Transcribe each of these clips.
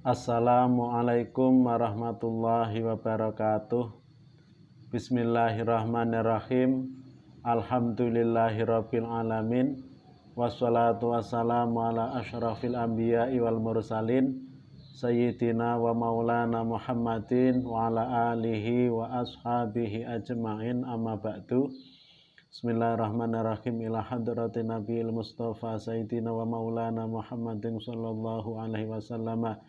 Assalamualaikum warahmatullahi wabarakatuh. Bismillahirrahmanirrahim. Alhamdulillahirabbil alamin. Wassalatu wassalamu ala asyrafil anbiya'i wal mursalin sayyidina wa maulana Muhammadin wa ala alihi wa ashabihi ajma'in, amma ba'du. Bismillahirrahmanirrahim. Ila hadratin nabiyil mustafa sayyidina wa maulana Muhammadin sallallahu alaihi wasallam.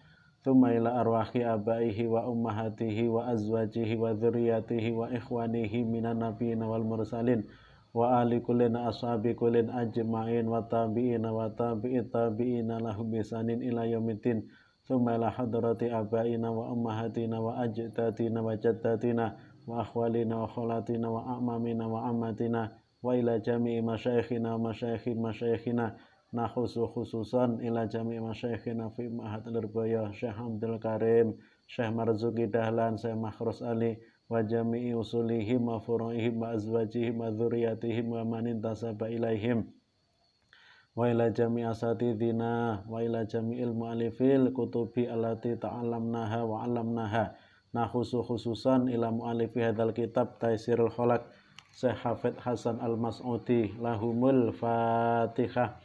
Thumma ila arwahi abaihi wa ummahatihi wa azwajihi wa dzurriyyatihi wa ikhwanihi minan nabiyina wal mursalin wa ali kullin ashabi kullin ajma'in wa tabi'ina wa tabi'it tabi'ina lahum bisanin ila yaumiddin. Thumma ila hadrati abaina wa ummahatina wa ajdatina wa jaddatina wa akhwalina wa khalatina wa a'mamina wa ammatina wa ila jami'i masyaikhina wa masyaikhina khususan ila jami'i masyayikhina fi Mahathir Boyo, Syekh Abdul Karim, Syekh Marzuki Dahlan, Syekh Makhrus Ali, wa jami'i usulihim wa furu'ihim wa azwajihim wa dzurriyyatihim wa man intasaba ilaihim, wa ila jami'i asatidina wa ila jami'il mu'allifil kutubi allati ta'allamnaha wa 'allamnaha. Khususan ila mu'allifi hadzal kitab Taysirul Khalaq, Syekh Hafidz Hasan Al-Mas'udi. Lahumul Fatihah.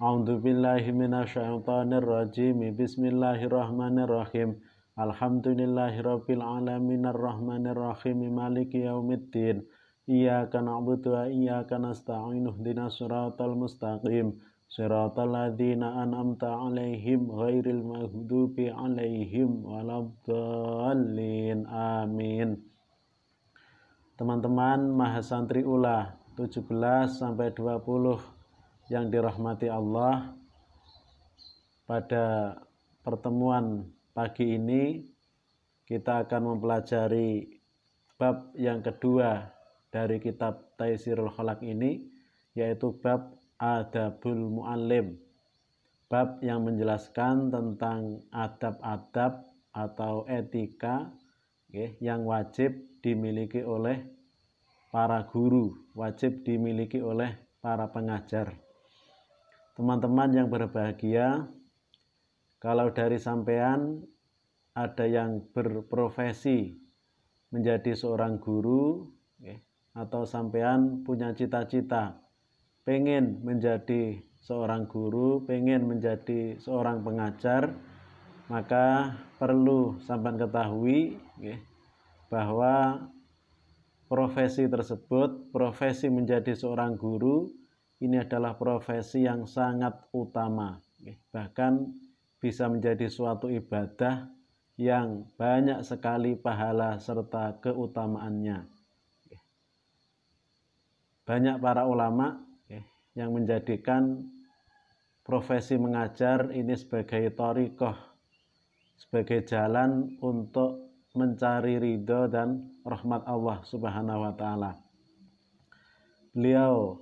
A'udzu billahi minasyaitonir rajim. Bismillahirrahmanirrahim. Alhamdulillahirabbil alamin arrahmanir rahim maliki yaumiddin. Iyyaka na'budu wa iyyaka nasta'in. Ihdinas siratal mustaqim. Siratal ladzina an'amta 'alaihim ghairil maghdubi 'alaihim waladdallin. Amin. Teman-teman Mahasantri Ula 17 sampai 20 yang dirahmati Allah, pada pertemuan pagi ini kita akan mempelajari bab yang kedua dari kitab Taysirul Khalaq ini, yaitu bab Adabul Mu'allim, bab yang menjelaskan tentang adab-adab atau etika yang wajib dimiliki oleh para guru, wajib dimiliki oleh para pengajar. Teman-teman yang berbahagia, kalau dari sampean ada yang berprofesi menjadi seorang guru, atau sampean punya cita-cita pengen menjadi seorang guru, pengen menjadi seorang pengajar, maka perlu sampean ketahui bahwa profesi tersebut, profesi menjadi seorang guru, ini adalah profesi yang sangat utama, bahkan bisa menjadi suatu ibadah yang banyak sekali pahala serta keutamaannya. Banyak para ulama yang menjadikan profesi mengajar ini sebagai thariqah, sebagai jalan untuk mencari ridho dan rahmat Allah Subhanahu wa ta'ala. Beliau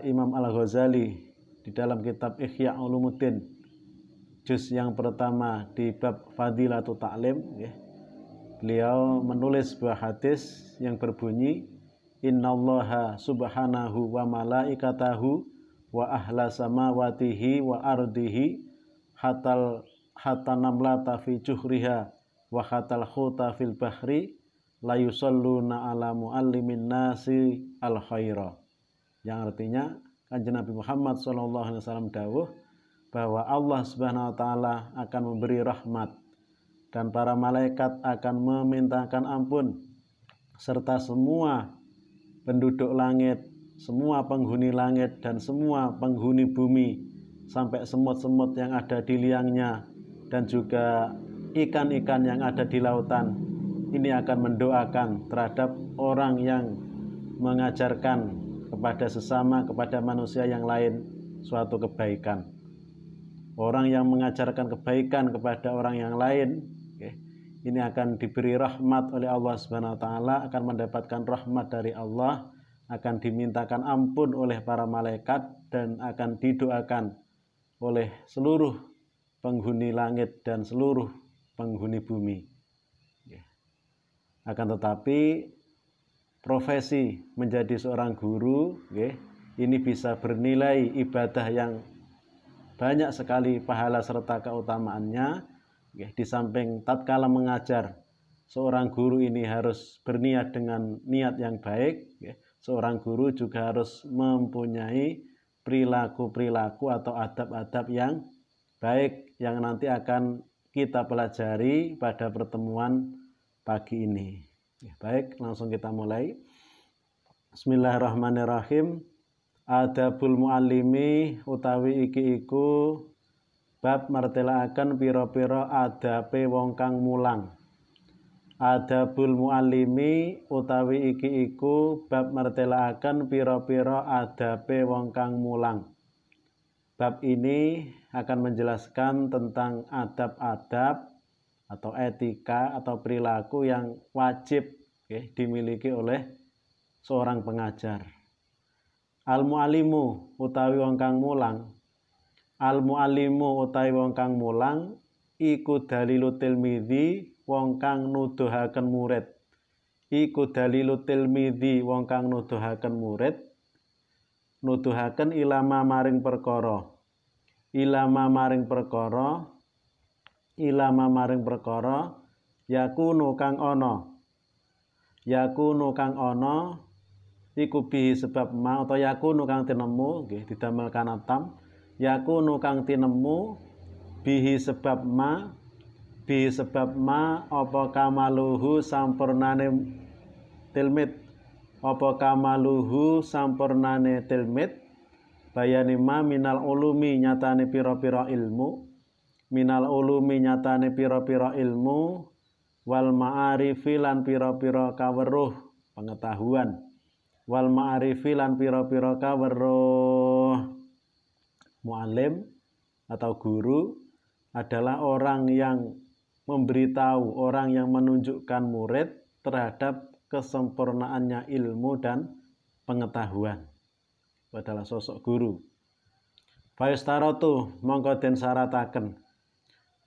Imam Al-Ghazali di dalam kitab Ihya Ulumuddin juz yang pertama di bab Fadilatul Ta'lim, beliau menulis sebuah hadis yang berbunyi, innallaha subhanahu wa malaikatahu wa ahla samawatihi wa ardihi hatta namlata fi juhriha wa hatal khuta fil bahri la yusalluna ala muallimin nasi al khaira. Yang artinya Kanjeng Nabi Muhammad SAW dawuh bahwa Allah Subhanahu wa taala akan memberi rahmat dan para malaikat akan memintakan ampun serta semua penduduk langit, semua penghuni langit dan semua penghuni bumi sampai semut-semut yang ada di liangnya dan juga ikan-ikan yang ada di lautan, ini akan mendoakan terhadap orang yang mengajarkan kepada sesama, kepada manusia yang lain suatu kebaikan. Orang yang mengajarkan kebaikan kepada orang yang lain, ini akan diberi rahmat oleh Allah Subhanahu wa taala, akan mendapatkan rahmat dari Allah, akan dimintakan ampun oleh para malaikat dan akan didoakan oleh seluruh penghuni langit dan seluruh penghuni bumi. Akan tetapi profesi menjadi seorang guru ini bisa bernilai ibadah yang banyak sekali pahala serta keutamaannya, Di samping tatkala mengajar, seorang guru ini harus berniat dengan niat yang baik. Seorang guru juga harus mempunyai perilaku-perilaku atau adab-adab yang baik yang nanti akan kita pelajari pada pertemuan pagi ini. Baik, langsung kita mulai. Bismillahirrahmanirrahim. Adabul muallimi utawi iki iku bab martelaaken pira-pira adabe wong kang mulang. Adabul muallimi utawi iki iku bab martelaaken pira-pira adabe wong kang mulang. Bab ini akan menjelaskan tentang adab-adab atau etika atau perilaku yang wajib dimiliki oleh seorang pengajar. Al-mu'allimu utawi wong kang mulang. Al-mu'allimu utawi wong kang mulang iku dalilu tilmidhi wong kang nuduhaken murid. Iku dalilu tilmidhi wong kang nuduhaken murid. Nuduhaken ilama maring perkara. Ilama maring perkara. Ilama maring perkara yakunu kang ana. Yakunu kang ana iku bihi sebab ma atau yakunu kang tinemu nggih didamel kanatam. Yakunu kang tinemu bihi sebab ma apa kamaluhu sampurnane tilmid apa kamaluhu sampurnane tilmid bayani ma minal ulumi nyatane pira-pira ilmu minal ulumi nyatane pira-pira ilmu wal ma'arifi lan pira-pira kaweruh pengetahuan wal ma'arifi lan pira-pira kaweruh. Mu'alim atau guru adalah orang yang memberitahu, orang yang menunjukkan murid terhadap kesempurnaannya ilmu dan pengetahuan. Itu adalah sosok guru. Fayustaratu mongko den syarataken.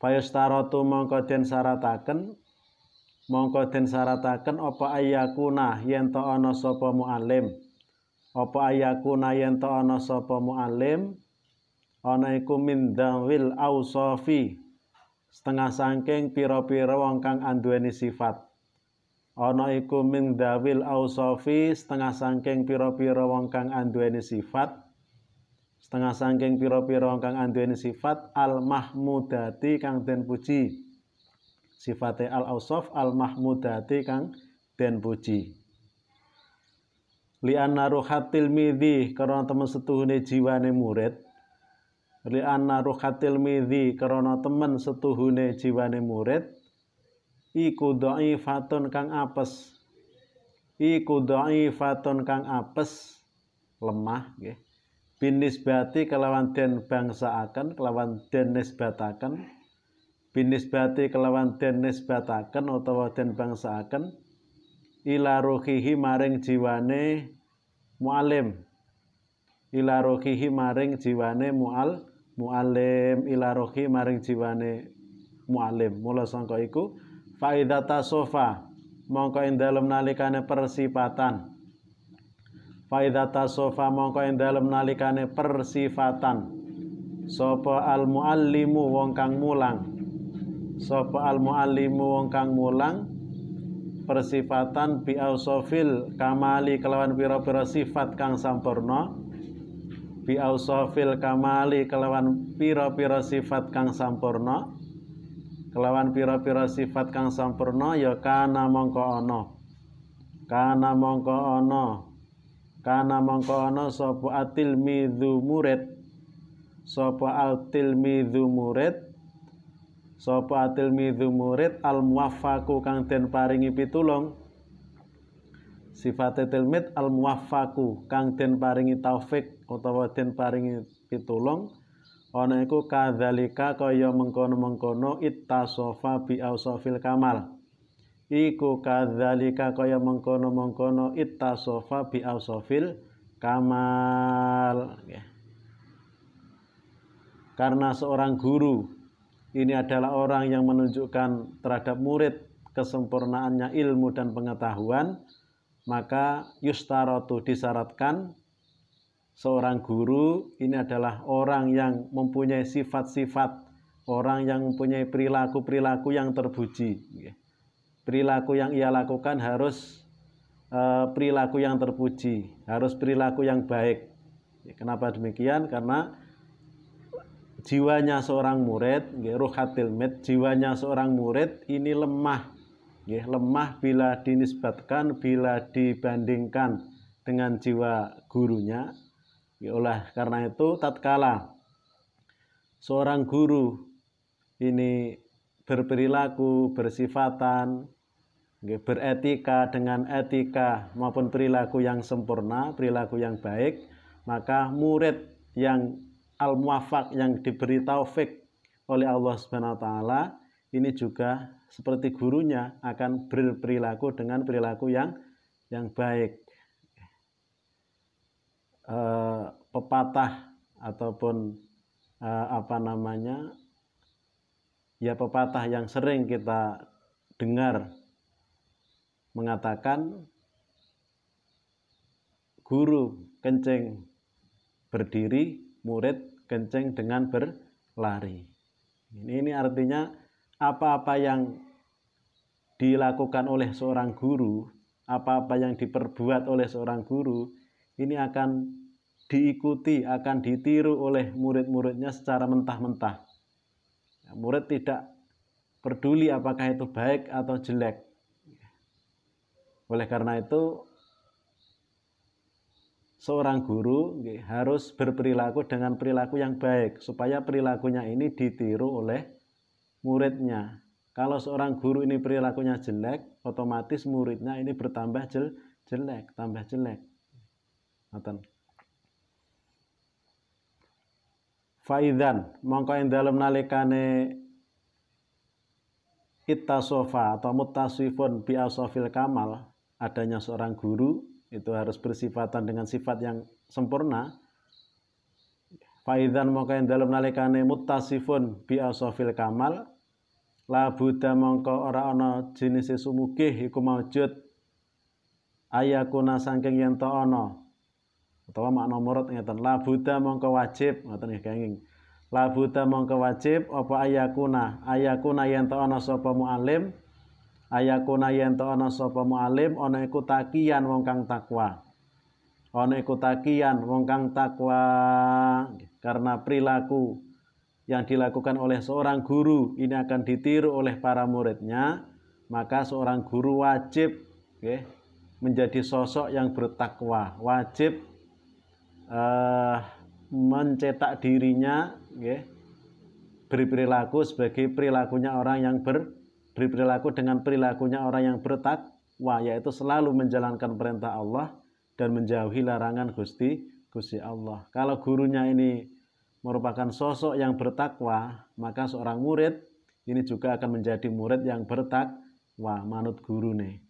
Fayustaratu mongko den syarataken. Mongko den syarataken apa ayakuna yen to ana sapa muallim. Apa ayakuna yen to ana sapa muallim ana iku min dzawil ausafi setengah saking pira-pira wong kang anduweni sifat. Ana iku min dzawil ausafi setengah saking pira-pira wong kang anduweni sifat. Setengah saking pira-pira wong kang anduweni sifat al mahmudati kang den puji. Sifate al-ausaf al-mahmudati kang den puji. Li'anna ruhatil midhi karena temen setuhune jiwane murid. Li'anna ruhatil midhi karena temen setuhune jiwane murid. Iku dha'ifatun kang apes. Iku dha'ifatun kang apes lemah nggih. Binisbati kelawan den bangsaaken kelawan den nisbataken. Binisbati kelawan den nisbataken utawa den bangsaaken ila ruhihi maring jiwane muallim. Ila ruhihi maring jiwane muallim ila ruhi maring jiwane muallim. Mula sangka iku fa idza tasofa mongko ing dalem nalikane persifatan. Fa idza tasofa mongko ing dalem nalikane persifatan. Sapa al muallimu wong kang mulang. Sapa al muallimu wong kang mulang persifatan bi ausofil kamali kelawan pira-pira sifat kang sampurna. Bi ausofil kamali kelawan pira-pira sifat kang sampurna. Kelawan pira-pira sifat kang sampurna ya kana mongko ana. Kana mongko ana. Kana mongko ana sapa atilmidzu murid. Sapa atilmidzu murid. Sapa atilmidzu murid al muwaffaqu kang den paringi pitulung. Sifate tilmid al muwaffaqu kang den paringi taufik utawa den paringi pitulung. Ana iku kadzalika kaya mengkono-mengkono ittasofa bi ausafil kamal. Iku kadzalika kaya mengkono-mengkono ittasofa bi ausafil kamal. Karena seorang guru ini adalah orang yang menunjukkan terhadap murid kesempurnaannya ilmu dan pengetahuan, maka yustaratu disyaratkan seorang guru ini adalah orang yang mempunyai sifat-sifat orang yang mempunyai perilaku-perilaku yang terpuji. Perilaku yang ia lakukan harus perilaku yang terpuji, harus perilaku yang baik. Kenapa demikian? Karena jiwanya seorang murid, ruhatil mid, jiwanya seorang murid ini lemah. Lemah bila dinisbatkan, bila dibandingkan dengan jiwa gurunya. Oleh karena itu tatkala seorang guru ini berperilaku, bersifatan, beretika dengan etika maupun perilaku yang sempurna, perilaku yang baik, maka murid yang al-muwafaq, yang diberi taufik oleh Allah Subhanahu wa taala, ini juga seperti gurunya akan berperilaku dengan perilaku yang baik. Pepatah ataupun pepatah yang sering kita dengar mengatakan guru kencing berdiri, murid kencing dengan berlari. Ini artinya apa-apa yang dilakukan oleh seorang guru, apa-apa yang diperbuat oleh seorang guru, ini akan diikuti, akan ditiru oleh murid-muridnya secara mentah-mentah. Murid tidak peduli apakah itu baik atau jelek. Oleh karena itu, seorang guru harus berperilaku dengan perilaku yang baik, supaya perilakunya ini ditiru oleh muridnya. Kalau seorang guru ini perilakunya jelek, otomatis muridnya ini bertambah jelek, tambah jelek. Faidan mongko ing dalem nalikane ittasofa atau muttasifun bi asofil kamal, adanya seorang guru itu harus bersifatan dengan sifat yang sempurna. Faidan mongko ing dalem nalikane muttasifun bi asofil kamal, la buddha mongko ora ana jenise sumugih iku maujud ayakuna saking yen ta ana, utawa makna murad ngeten, la buddha mongko wajib, ngoten nggih kenging. La buddha mongko wajib apa ayakuna yen ta ana sapa mualim, ayakuna yen ta ana sapa mualim ana iku takian wong kang takwa. Ana iku takian wong kang takwa, karena perilaku yang dilakukan oleh seorang guru ini akan ditiru oleh para muridnya, maka seorang guru wajib menjadi sosok yang bertakwa, wajib mencetak dirinya berperilaku sebagai perilakunya orang yang berperilaku dengan perilakunya orang yang bertakwa, yaitu selalu menjalankan perintah Allah dan menjauhi larangan Gusti Allah. Kalau gurunya ini merupakan sosok yang bertakwa, maka seorang murid ini juga akan menjadi murid yang bertakwa manut gurune.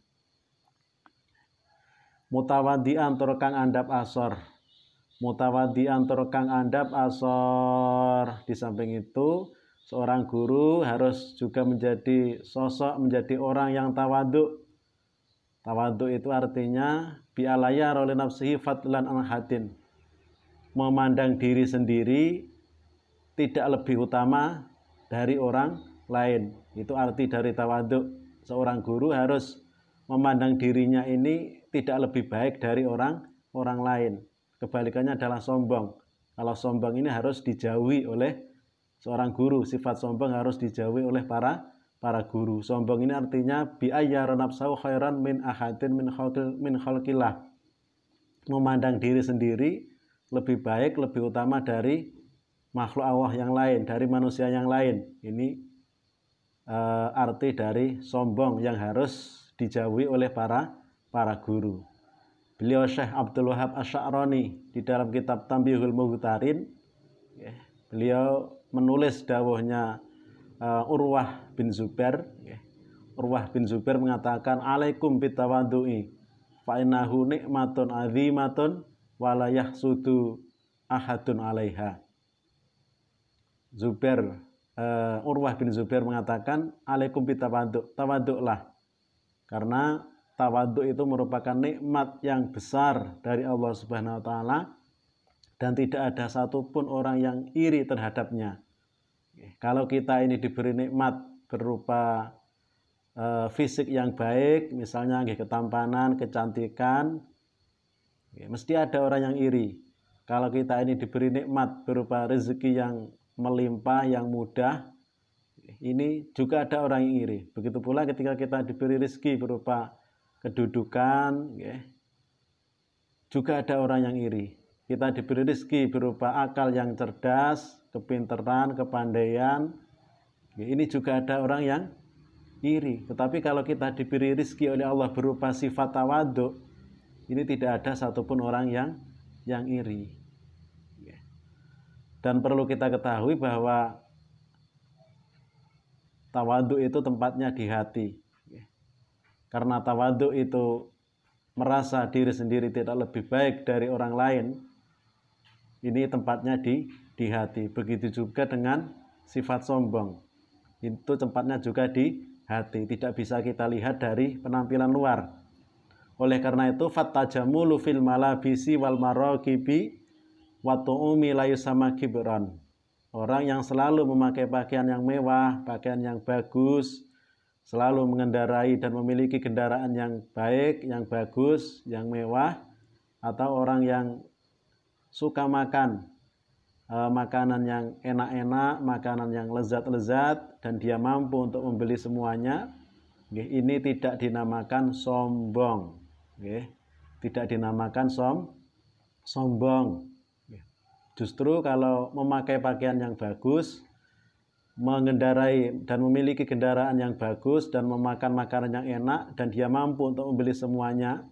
Mutawaddi'an tur kang andhap asor. Mutawaddi'an tur kang andhap asor. Di samping itu, seorang guru harus juga menjadi sosok, menjadi orang yang tawadhu. Tawadhu itu artinya bi'alaya roli nafsihi fadlan an hadin. Memandang diri sendiri tidak lebih utama dari orang lain. Itu arti dari tawadhu. Seorang guru harus memandang dirinya ini tidak lebih baik dari orang lain. Kebalikannya adalah sombong. Kalau sombong ini harus dijauhi oleh seorang guru. Sifat sombong harus dijauhi oleh para guru. Sombong ini artinya bi'ayyara nafsahu khairan min ahadin min khalqillah. Memandang diri sendiri lebih baik, lebih utama dari makhluk Allah yang lain, dari manusia yang lain. Ini arti dari sombong yang harus dijauhi oleh para guru. Beliau Syekh Abdul Wahab Asy'arani di dalam kitab Tanbihul Mughtarin, beliau menulis dawuhnya Urwah bin Zubair. Urwah bin Zubair mengatakan, alaikum bitawaddu'i fa innahu nikmatun azimatun wa la yahsudu ahadun 'alaiha. Urwah bin Zubair mengatakan, alaikum bitawaddu', tawaddu'lah. Karena tawadhu itu merupakan nikmat yang besar dari Allah Subhanahu wa taala dan tidak ada satupun orang yang iri terhadapnya. Kalau kita ini diberi nikmat berupa fisik yang baik, misalnya ketampanan, kecantikan, mesti ada orang yang iri. Kalau kita ini diberi nikmat berupa rezeki yang melimpah, yang mudah, ini juga ada orang yang iri. Begitu pula ketika kita diberi rezeki berupa kedudukan, juga ada orang yang iri. Kita diberi rezeki berupa akal yang cerdas, kepintaran, kepandaian, ini juga ada orang yang iri. Tetapi kalau kita diberi rezeki oleh Allah berupa sifat tawadhu, ini tidak ada satupun orang yang iri. Dan perlu kita ketahui bahwa tawadhu itu tempatnya di hati. Karena tawadhu itu merasa diri sendiri tidak lebih baik dari orang lain, ini tempatnya di hati. Begitu juga dengan sifat sombong, itu tempatnya juga di hati. Tidak bisa kita lihat dari penampilan luar. Oleh karena itu, fattajamulu fil malabisi wal maraqibi wa tu'umi la yusama kibran. Orang yang selalu memakai pakaian yang mewah, pakaian yang bagus, selalu mengendarai dan memiliki kendaraan yang baik, yang bagus, yang mewah, atau orang yang suka makan makanan yang enak-enak, makanan yang lezat-lezat, dan dia mampu untuk membeli semuanya, ini tidak dinamakan sombong. Tidak dinamakan sombong. Justru kalau memakai pakaian yang bagus, mengendarai dan memiliki kendaraan yang bagus, dan memakan makanan yang enak, dan dia mampu untuk membeli semuanya,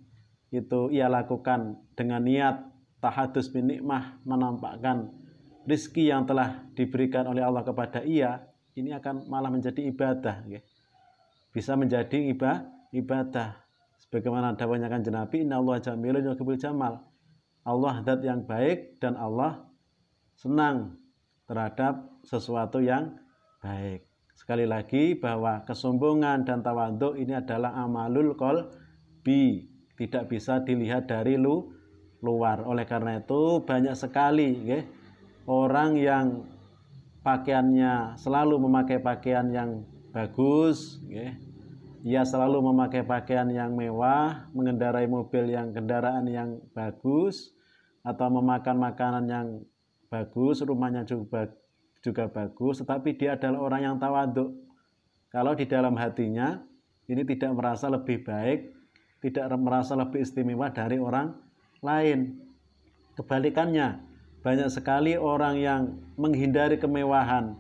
itu ia lakukan dengan niat tahadus bin nikmah, menampakkan rizki yang telah diberikan oleh Allah kepada ia, ini akan malah menjadi ibadah. Bisa menjadi ibadah. Sebagaimana dawahnya Kanjeng Nabi, innallaha jamilun yuhibbul jamal. Allah zat yang baik dan Allah senang terhadap sesuatu yang baik. Sekali lagi bahwa kesombongan dan tawadhu ini adalah amalul qalbi, tidak bisa dilihat dari luar. Oleh karena itu banyak sekali orang yang pakaiannya selalu memakai pakaian yang bagus, ia selalu memakai pakaian yang mewah, mengendarai mobil yang kendaraan yang bagus, atau memakan makanan yang bagus, rumahnya juga bagus, tetapi dia adalah orang yang tawadhu. Kalau di dalam hatinya ini tidak merasa lebih baik, tidak merasa lebih istimewa dari orang lain. Kebalikannya, banyak sekali orang yang menghindari kemewahan,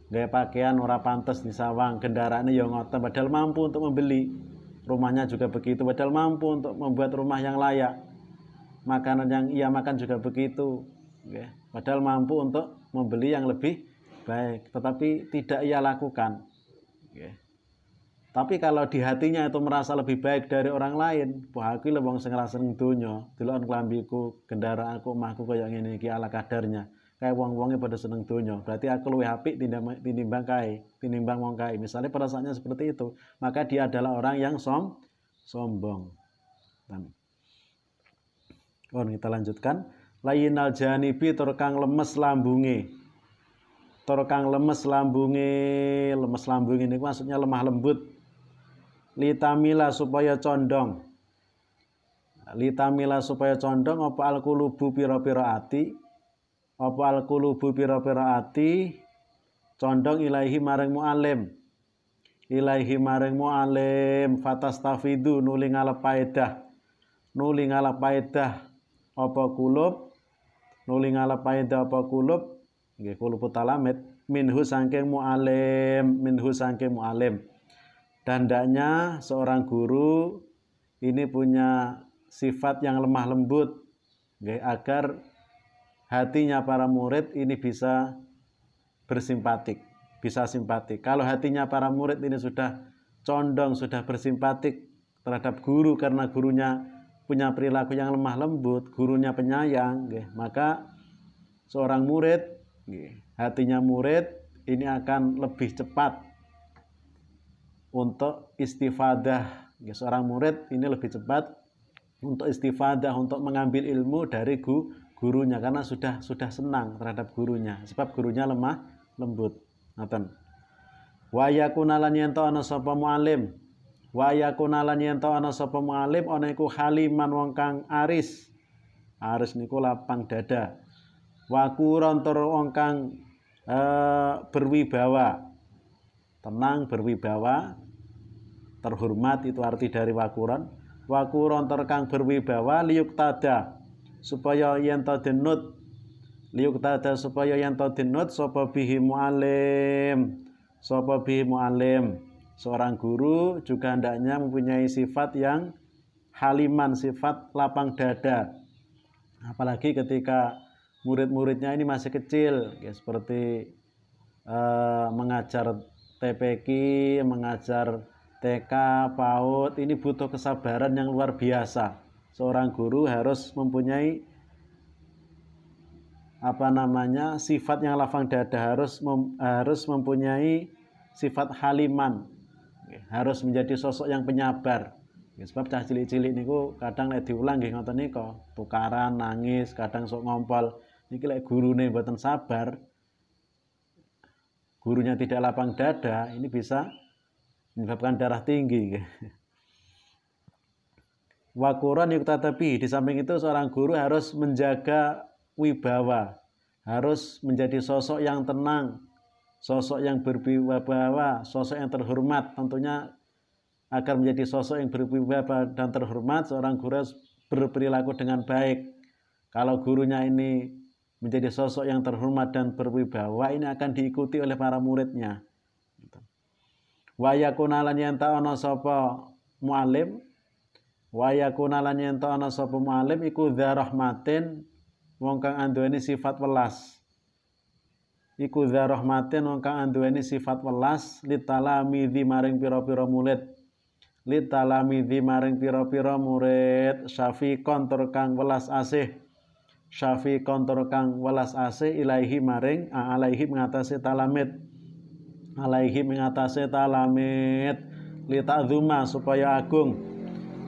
gaya pakaian ora pantes di sawang, kendaraannya yang ngoten, padahal mampu untuk membeli. Rumahnya juga begitu, padahal mampu untuk membuat rumah yang layak. Makanan yang ia makan juga begitu, padahal mampu untuk membeli yang lebih baik, tetapi tidak ia lakukan. Tapi kalau di hatinya itu merasa lebih baik dari orang lain, wah aku lho wong sing seneng donya, delok klambiku, kendaraanku, omahku kaya ngene iki ala kadarnya. Kayak wong-wongnya pada seneng donya, berarti aku luwih apik tinimbang wong kae. Misalnya perasaannya seperti itu, maka dia adalah orang yang sombong. Kita lanjutkan. Layinal janibi tur kang lemes lambunge. Tur kang lemes lambunge ini maksudnya lemah lembut. Litamila supaya condong. Litamila supaya condong apa al-qulubu pira-pira ati. Apa al-qulubu pira-pira ati condong ilaihi maring mu'alim. Ilaihi maring mu'alim fatastafidu nuli ngalap paedah apa kulub, nuli ngalap paedah apa kulub, nggih kulub talamet minhu saking mu'alim. Dan hendaknya seorang guru ini punya sifat yang lemah lembut, agar hatinya para murid ini bisa bersimpatik, bisa simpatik. Kalau hatinya para murid ini sudah condong, sudah bersimpatik terhadap guru karena gurunya punya perilaku yang lemah lembut, gurunya penyayang, maka seorang murid, hatinya murid ini akan lebih cepat untuk istifadah. Seorang murid ini lebih cepat untuk istifadah, untuk mengambil ilmu dari gurunya, karena sudah senang terhadap gurunya, sebab gurunya lemah lembut. Ngoten. Wa yakuna lan yen to ana sapa mualim. Wa yakuna lan yen to ana sapa mualim ana iku haliman wong kang aris. Aris niku lapang dada. Wa kuron tur wong kang berwibawa. Tenang, berwibawa, terhormat, itu arti dari wakuron. Wakuron tur kang berwibawa liyuktada supaya yen to denut, liyuktada supaya yen to denut sapa bihi mualim, sapa bihi mualim. Seorang guru juga hendaknya mempunyai sifat yang haliman, sifat lapang dada. Apalagi ketika murid-muridnya ini masih kecil, ya, seperti mengajar TPQ, mengajar TK, PAUD, ini butuh kesabaran yang luar biasa. Seorang guru harus mempunyai sifat yang lapang dada, harus mempunyai sifat haliman, harus menjadi sosok yang penyabar. Sebab cah cilik-cilik niku kadang nek diulang nggih ngoten nika, tukaran, nangis, kadang sok ngompol. Niki lek gurune mboten sabar, gurunya tidak lapang dada, ini bisa menyebabkan darah tinggi. Wa Quran yuktatabi, di samping itu seorang guru harus menjaga wibawa, harus menjadi sosok yang tenang, sosok yang berwibawa, sosok yang terhormat. Tentunya agar menjadi sosok yang berwibawa dan terhormat, seorang guru harus berperilaku dengan baik. Kalau gurunya ini menjadi sosok yang terhormat dan berwibawa, ini akan diikuti oleh para muridnya. Wa yakuna lan yen ta ana sapa mualim, wa yakuna lan yen ta ana sapa mualim iku dza rahmatin, wong kang anduweni sifat welas. Iku dza rahmatin, wong kang anduweni sifat welas litalamidzi maring pira-pira murid. Litalamidzi maring pira-pira murid, syafiqon tur kang welas asih. Syafiqon tur kang welas asih ilaihi maring alaihi mengatasi talamid, alaihi mengatasi talamid, lita'dzuma supaya agung,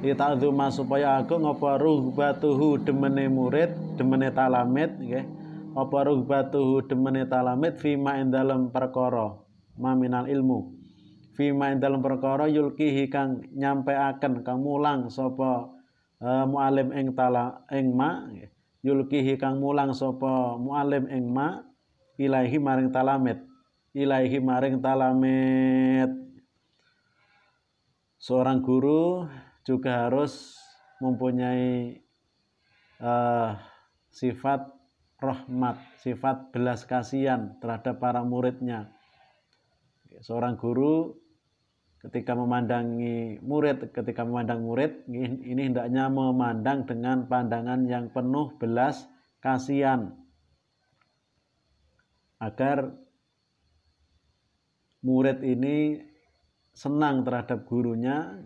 lita'dzuma supaya agung apa ruhbatuhu demene murid, demene talamid nggih, apa ruhbatuhu demene talamid fima ing dalem perkara maminal ilmu, fima ing dalem perkara yulkihi kang nyampeaken, kang mulang sapa mualim ing ma nggih, yulkihi kang mulang sapa mualim ing ma ilaihi maring talamid, ilaihi maring talamid. Seorang guru juga harus mempunyai sifat rahmat, sifat belas kasihan terhadap para muridnya. Seorang guru ketika memandang murid, ini hendaknya memandang dengan pandangan yang penuh belas kasihan, agar murid ini senang terhadap gurunya,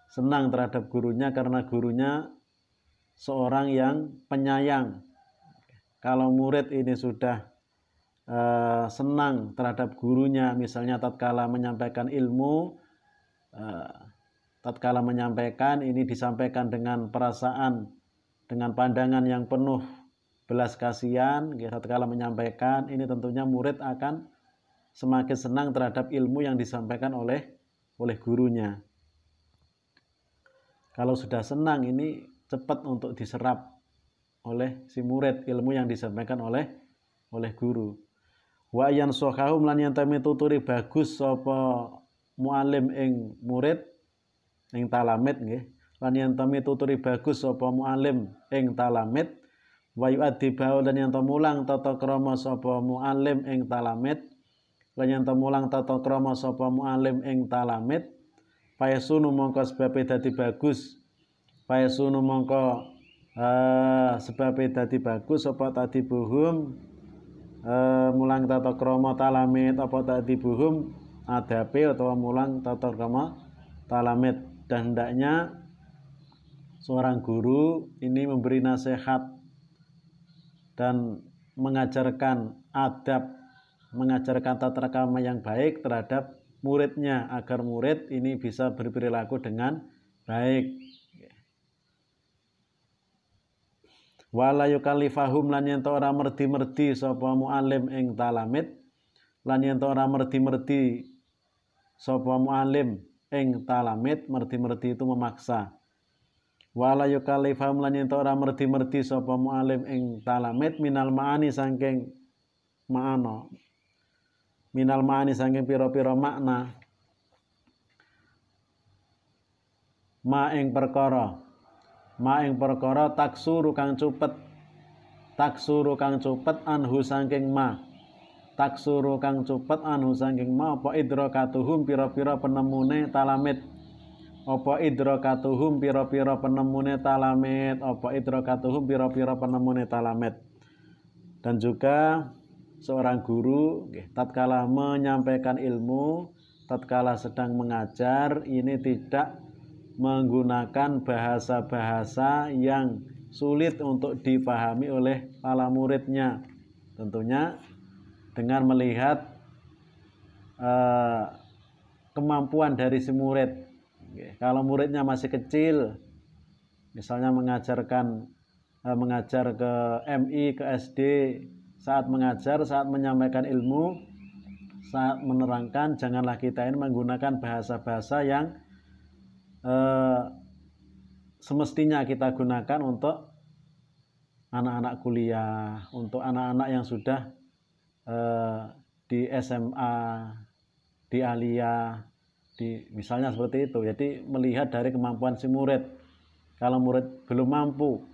senang terhadap gurunya karena gurunya seorang yang penyayang. Kalau murid ini sudah senang terhadap gurunya, misalnya tatkala menyampaikan ilmu, tatkala menyampaikan ini disampaikan dengan perasaan, dengan pandangan yang penuh belas kasihan, tatkala menyampaikan ini tentunya murid akan semakin senang terhadap ilmu yang disampaikan oleh gurunya. Kalau sudah senang, ini cepat untuk diserap oleh si murid ilmu yang disampaikan oleh guru. Wa yan sohahum lan yen tuturi bagus sapa mualim ing murid ing talamid nggih, lan yen tuturi bagus sapa mualim ing talamid, wa yu'addibahu lan yen mulang tata krama sapa mualim ing talamid, lan yen mulang tata krama sapa mualim ing talamid, payasunu mongko sebabe dadi bagus, payasunu mongko sebabe dadi bagus apa tadi buhum mulang tata krama talamid, apa tadi buhum adabe atau mulang tata krama talamid. Dan hendaknya seorang guru ini memberi nasihat dan mengajarkan adab, mengajarkan tata krama yang baik terhadap muridnya, agar murid ini bisa berperilaku dengan baik. Wala yukallifahum lan yen ora merdi-merdi sapa muallim ing talamid, lan yen ora merdi-merdi sapa muallim ing talamid, merdi-merdi itu memaksa. Wala yukallifahum lan yen ora merdi-merdi sapa muallim ing talamid minal ma'ani saking ma'ana. Minal ma'ani saking pira-pira makna. Ma ing perkara taksuru kang cupet anhu saking ma apa idrakatuhum pira-pira penemune talamid dan juga seorang guru tatkala menyampaikan ilmu, tatkala sedang mengajar, ini tidak menggunakan bahasa-bahasa yang sulit untuk dipahami oleh para muridnya. Tentunya dengan melihat kemampuan dari si murid. Kalau muridnya masih kecil, misalnya mengajar ke MI, ke SD, saat mengajar, saat menyampaikan ilmu, saat menerangkan, janganlah kita ini menggunakan bahasa-bahasa yang semestinya kita gunakan untuk anak-anak kuliah, untuk anak-anak yang sudah di SMA, di aliyah, misalnya seperti itu. Jadi melihat dari kemampuan si murid. Kalau murid belum mampu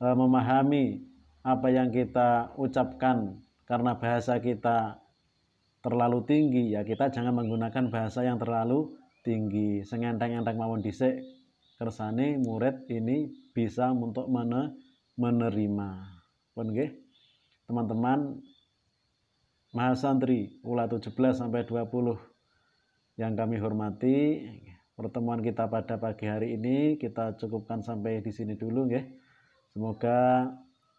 memahami apa yang kita ucapkan karena bahasa kita terlalu tinggi, ya kita jangan menggunakan bahasa yang terlalu tinggi. Sengenteng-enteng mawon dhisik kersane murid ini bisa untuk menerima. Pun nggih, teman-teman mahasantri ULA 17 sampai 20 yang kami hormati, pertemuan kita pada pagi hari ini kita cukupkan sampai di sini dulu nggih. Semoga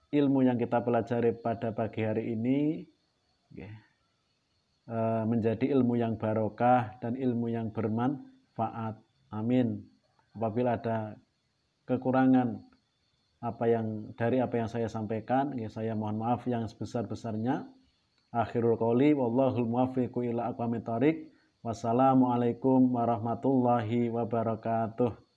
ilmu yang kita pelajari pada pagi hari ini nggih, menjadi ilmu yang barokah dan ilmu yang bermanfaat. Amin. Apabila ada kekurangan apa yang saya sampaikan, ya saya mohon maaf yang sebesar-besarnya. Akhirul qouli wallahul muwaffiqu ila aqwamit thoriq. Wassalamualaikum warahmatullahi wabarakatuh.